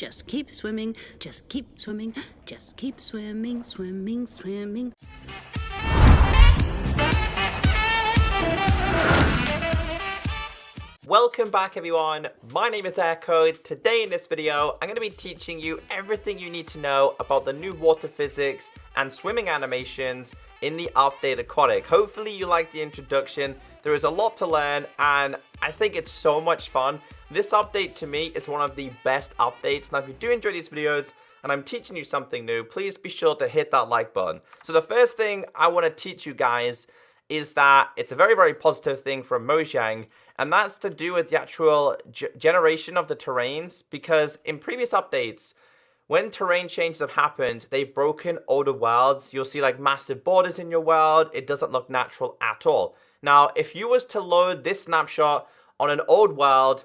Just keep swimming, just keep swimming, just keep swimming, swimming, swimming. Welcome back everyone, my name is Echo. Today in this video, I'm going to be teaching you everything you need to know about the new water physics and swimming animations in the update Aquatic. Hopefully you like the introduction. There is a lot to learn and I think it's so much fun. This update to me is one of the best updates. Now if you do enjoy these videos and I'm teaching you something new, please be sure to hit that like button. So the first thing I want to teach you guys is that it's a very, very positive thing from Mojang, and that's to do with the actual generation of the terrains, because in previous updates, when terrain changes have happened, they've broken older worlds. You'll see like massive borders in your world. It doesn't look natural at all. Now, if you was to load this snapshot on an old world,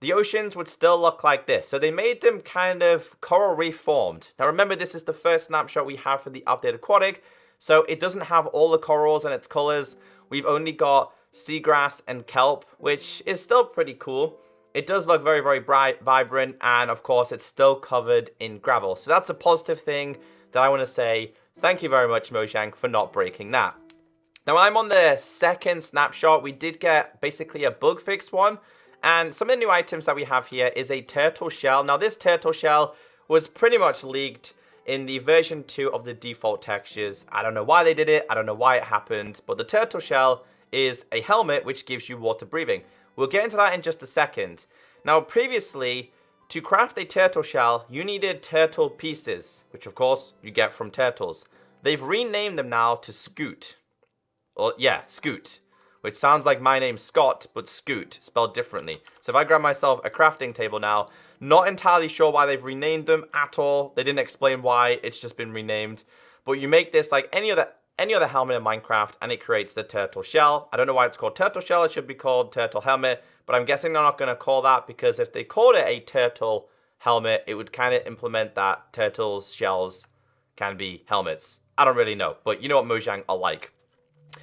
the oceans would still look like this. So they made them kind of coral reef formed. Now remember, this is the first snapshot we have for the update Aquatic, so it doesn't have all the corals and its colors. We've only got Seagrass and Kelp, which is still pretty cool. It does look very, very bright, vibrant, and of course it's still covered in gravel. So that's a positive thing that I want to say. Thank you very much, Mojang, for not breaking that. Now I'm on the second snapshot. We did get basically a bug fix one, and some of the new items that we have here is a turtle shell. Now this turtle shell was pretty much leaked in the version 2 of the default textures. I don't know why they did it, I don't know why it happened, but the turtle shell is a helmet which gives you water breathing. We'll get into that in just a second. Now previously, to craft a turtle shell, you needed turtle pieces, which of course you get from turtles. They've renamed them now to Scoot. Or yeah, Scoot, which sounds like my name Scott, but Scoot, spelled differently. So if I grab myself a crafting table now, not entirely sure why they've renamed them at all. They didn't explain why, it's just been renamed. But you make this like any other helmet in Minecraft and it creates the turtle shell. I don't know why it's called turtle shell, it should be called turtle helmet. But I'm guessing they're not going to call that, because if they called it a turtle helmet, it would kind of implement that turtles' shells can be helmets. I don't really know, but you know what Mojang are like.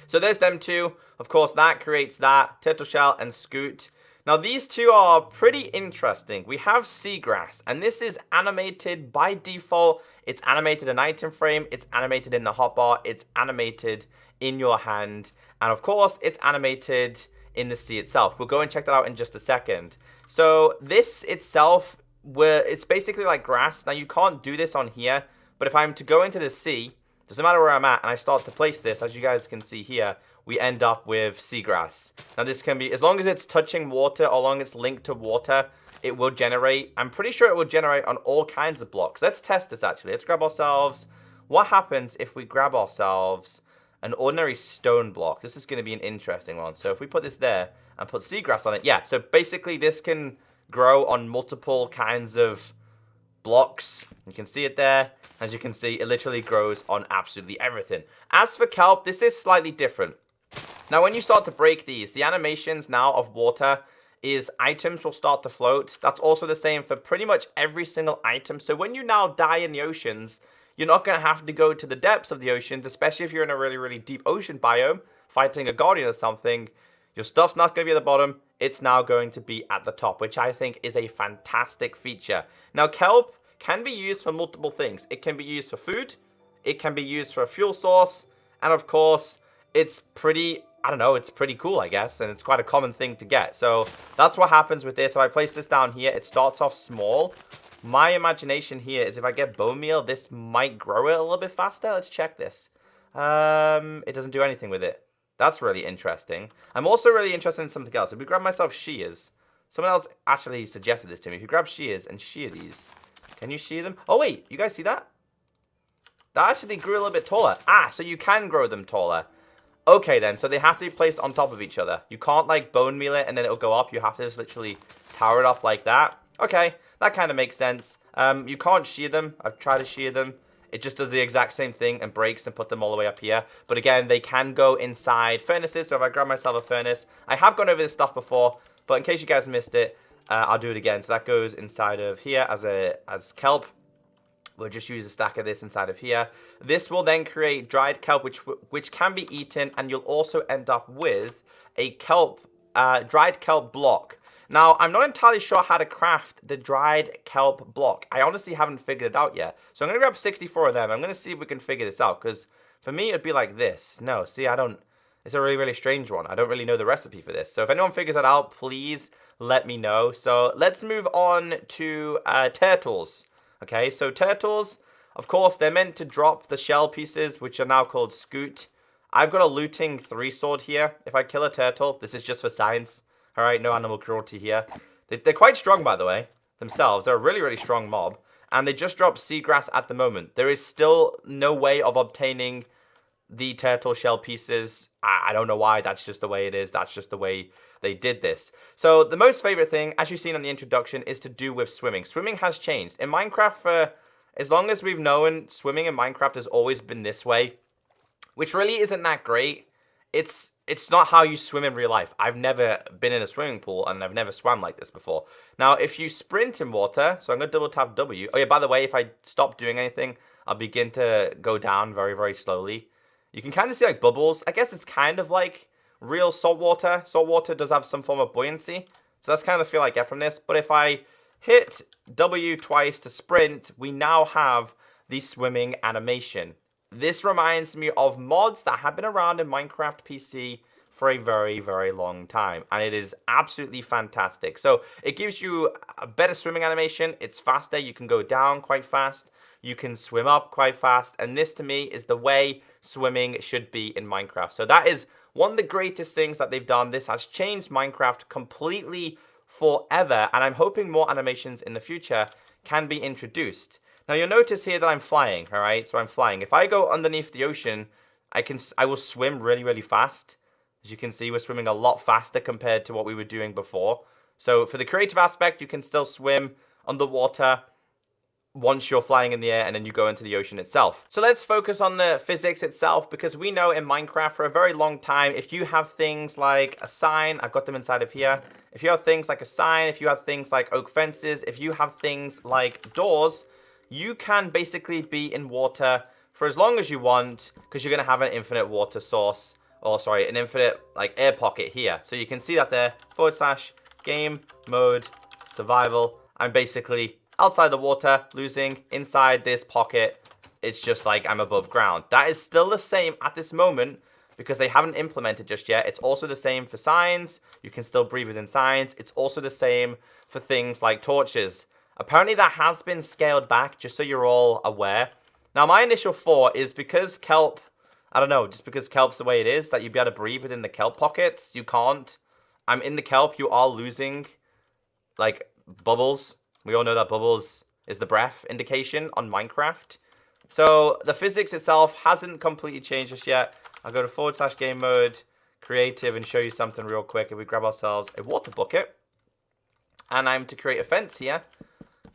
So there's them two. Of course, that creates that, turtle shell and Scoot. Now, these two are pretty interesting. We have Seagrass, and this is animated by default. It's animated in item frame, it's animated in the hotbar, it's animated in your hand, and of course, it's animated in the sea itself. We'll go and check that out in just a second. So this itself, it's basically like grass. Now, you can't do this on here, but if I'm to go into the sea, doesn't matter where I'm at, and I start to place this, as you guys can see here, we end up with Seagrass. Now this can be, as long as it's touching water, or as long as it's linked to water, it will generate. I'm pretty sure it will generate on all kinds of blocks. Let's test this actually. Let's grab ourselves, what happens if we grab ourselves an ordinary stone block? This is going to be an interesting one. So if we put this there and put Seagrass on it, yeah, so basically this can grow on multiple kinds of blocks. You can see it there. As you can see, it literally grows on absolutely everything. As for Kelp, this is slightly different. Now, when you start to break these, the animations now of water is items will start to float. That's also the same for pretty much every single item. So when you now die in the oceans, you're not going to have to go to the depths of the oceans, especially if you're in a really, really deep ocean biome, fighting a guardian or something. Your stuff's not going to be at the bottom. It's now going to be at the top, which I think is a fantastic feature. Now, Kelp can be used for multiple things. It can be used for food. It can be used for a fuel source. And of course, it's pretty, I don't know, it's pretty cool, I guess. And it's quite a common thing to get. So that's what happens with this. If I place this down here, it starts off small. My imagination here is if I get bone meal, this might grow it a little bit faster. Let's check this. It doesn't do anything with it. That's really interesting. I'm also really interested in something else. If we grab myself shears, someone else actually suggested this to me. If you grab shears and shear these, can you shear them? Oh wait, you guys see that? That actually grew a little bit taller. Ah, so you can grow them taller. Okay then, so they have to be placed on top of each other. You can't like bone meal it and then it'll go up. You have to just literally tower it up like that. Okay, that kind of makes sense. You can't shear them. I've tried to shear them. It just does the exact same thing and breaks and put them all the way up here. But again, they can go inside furnaces. So if I grab myself a furnace, I have gone over this stuff before, but in case you guys missed it, I'll do it again. So that goes inside of here as kelp. We'll just use a stack of this inside of here. This will then create dried kelp, which can be eaten, and you'll also end up with a kelp, dried kelp block. Now, I'm not entirely sure how to craft the dried kelp block. I honestly haven't figured it out yet. So I'm going to grab 64 of them. I'm going to see if we can figure this out, because for me, it'd be like this. No, see, I don't... It's a really, really strange one. I don't really know the recipe for this. So if anyone figures that out, please let me know. So let's move on to turtles. Okay, so turtles, of course, they're meant to drop the shell pieces, which are now called scoot. I've got a looting 3 sword here. If I kill a turtle, this is just for science. All right, no animal cruelty here. They're quite strong, by the way, themselves. They're a really, really strong mob. And they just dropped seagrass at the moment. There is still no way of obtaining the turtle shell pieces. I don't know why. That's just the way it is. That's just the way they did this. So the most favorite thing, as you've seen on the introduction, is to do with swimming. Swimming has changed. In Minecraft, for as long as we've known, swimming in Minecraft has always been this way, which really isn't that great. It's not how you swim in real life. I've never been in a swimming pool, and I've never swam like this before. Now, if you sprint in water, so I'm going to double tap W. Oh yeah, by the way, if I stop doing anything, I'll begin to go down very, very slowly. You can kind of see like bubbles. I guess it's kind of like real salt water. Salt water does have some form of buoyancy. So that's kind of the feel I get from this. But if I hit W twice to sprint, we now have the swimming animation. This reminds me of mods that have been around in Minecraft PC for a very, very long time. And it is absolutely fantastic. So it gives you a better swimming animation. It's faster. You can go down quite fast. You can swim up quite fast. And this, to me, is the way swimming should be in Minecraft. So that is one of the greatest things that they've done. This has changed Minecraft completely forever. And I'm hoping more animations in the future can be introduced. Now, you'll notice here that I'm flying, all right? So I'm flying. If I go underneath the ocean, I will swim really, really fast. As you can see, we're swimming a lot faster compared to what we were doing before. So for the creative aspect, you can still swim underwater once you're flying in the air and then you go into the ocean itself. So let's focus on the physics itself, because we know in Minecraft for a very long time, if you have things like a sign, I've got them inside of here. If you have things like a sign, if you have things like oak fences, if you have things like doors, you can basically be in water for as long as you want, because you're going to have an infinite water source, or sorry, an infinite like air pocket here. So you can see that there, / game mode survival. I'm basically outside the water, losing. Inside this pocket, it's just like I'm above ground. That is still the same at this moment, because they haven't implemented just yet. It's also the same for signs. You can still breathe within signs. It's also the same for things like torches. Apparently that has been scaled back, just so you're all aware. Now, my initial thought is because kelp, I don't know, just because kelp's the way it is, that you'd be able to breathe within the kelp pockets. You can't. I'm in the kelp, you are losing, like, bubbles. We all know that bubbles is the breath indication on Minecraft. So the physics itself hasn't completely changed just yet. I'll go to / game mode, creative, and show you something real quick. If we grab ourselves a water bucket, and I'm to create a fence here,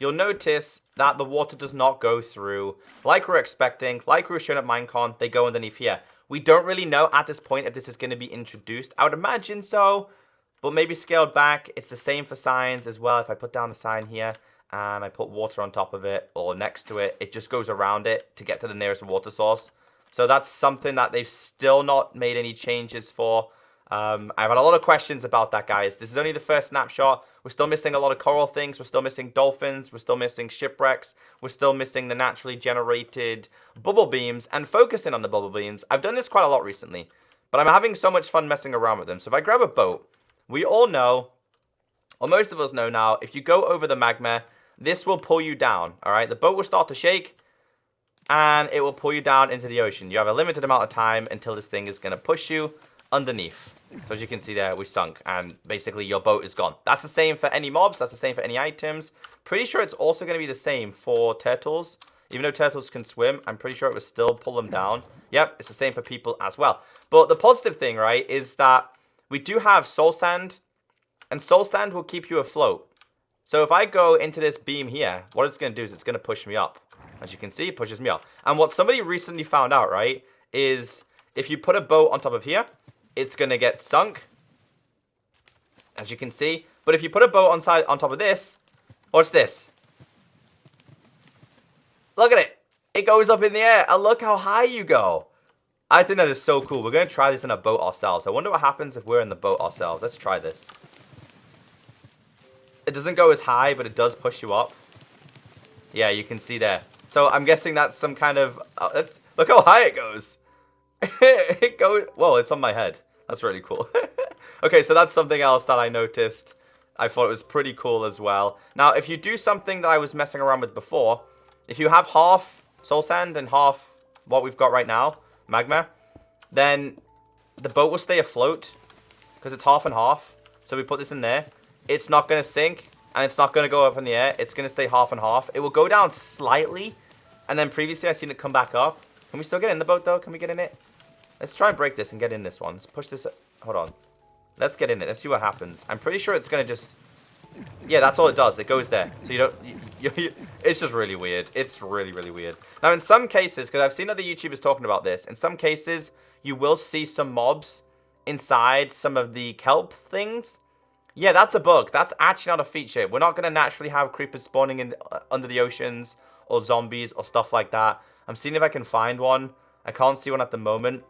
you'll notice that the water does not go through like we're expecting, like we were showing at Minecon. They go underneath here. We don't really know at this point if this is going to be introduced. I would imagine so, but maybe scaled back. It's the same for signs as well. If I put down a sign here and I put water on top of it or next to it, it just goes around it to get to the nearest water source. So that's something that they've still not made any changes for. I've had a lot of questions about that, guys. This is only the first snapshot. We're still missing a lot of coral things. We're still missing dolphins. We're still missing shipwrecks. We're still missing the naturally generated bubble beams. And focusing on the bubble beams, I've done this quite a lot recently, but I'm having so much fun messing around with them. So if I grab a boat, we all know, or most of us know now, if you go over the magma, this will pull you down, all right? The boat will start to shake, and it will pull you down into the ocean. You have a limited amount of time until this thing is going to push you underneath. So as you can see there, we sunk, and basically your boat is gone. That's the same for any mobs. That's the same for any items. Pretty sure it's also going to be the same for turtles. Even though turtles can swim, I'm pretty sure it would still pull them down. Yep, it's the same for people as well. But the positive thing, right, is that we do have soul sand, and soul sand will keep you afloat. So if I go into this beam here, what it's going to do is it's going to push me up. As you can see, it pushes me up. And what somebody recently found out, right, is if you put a boat on top of here, it's going to get sunk, as you can see. But if you put a boat on top of this, what's this? Look at it. It goes up in the air. And look how high you go. I think that is so cool. We're going to try this in a boat ourselves. I wonder what happens if we're in the boat ourselves. Let's try this. it doesn't go as high, but it does push you up. Yeah, you can see there. So I'm guessing that's some kind of... look how high it goes. It goes... Whoa, it's on my head. That's really cool. Okay, so that's something else that I noticed. I thought it was pretty cool as well. Now, if you do something that I was messing around with before, if you have half soul sand and half what we've got right now, magma, then the boat will stay afloat because it's half and half. So we put this in there. It's not going to sink. And it's not going to go up in the air. It's going to stay half and half. It will go down slightly. And then previously, I've seen it come back up. Can we still get in the boat, though? Can we get in it? Let's try and break this and get in this one. Let's push this. Hold on. Let's get in it. Let's see what happens. I'm pretty sure it's going to just... Yeah, that's all it does. It goes there. So you don't... It's just really weird. It's really, really weird. Now, in some cases, because I've seen other YouTubers talking about this, in some cases, you will see some mobs inside some of the kelp things. Yeah, that's a bug. That's actually not a feature. We're not going to naturally have creepers spawning in under the oceans or zombies or stuff like that. I'm seeing if I can find one. I can't see one at the moment.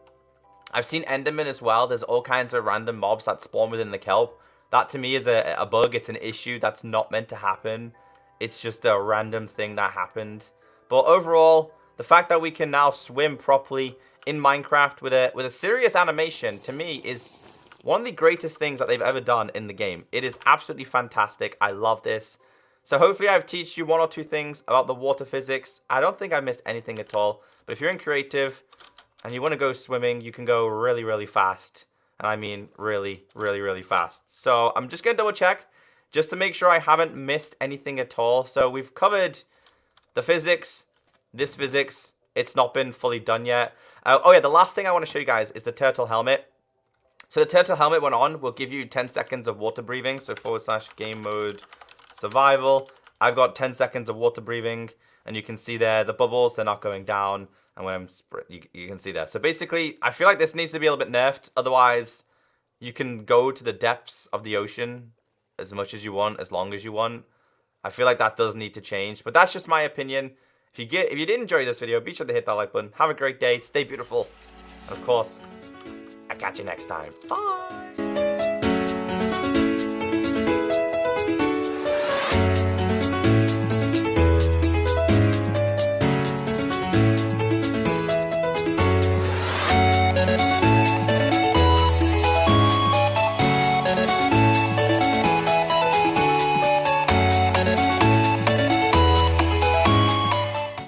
I've seen Enderman as well. There's all kinds of random mobs that spawn within the kelp. That to me is a bug. It's an issue that's not meant to happen. It's just a random thing that happened. But overall, the fact that we can now swim properly in Minecraft with a serious animation, to me, is one of the greatest things that they've ever done in the game. It is absolutely fantastic. I love this. So hopefully I've taught you one or two things about the water physics. I don't think I missed anything at all. But if you're in creative and you want to go swimming, you can go really, really fast. And I mean really, really, really fast. So I'm just going to double check just to make sure I haven't missed anything at all. So we've covered the physics, this physics. It's not been fully done yet. Oh yeah, the last thing I want to show you guys is the turtle helmet. So the turtle helmet went on will give you 10 seconds of water breathing. So / game mode survival. I've got 10 seconds of water breathing. And you can see there the bubbles, they're not going down. And when I'm you can see there. So basically, I feel like this needs to be a little bit nerfed. Otherwise, you can go to the depths of the ocean as much as you want, as long as you want. I feel like that does need to change. But that's just my opinion. If you did enjoy this video, be sure to hit that like button. Have a great day. Stay beautiful. And of course, I'll catch you next time. Bye.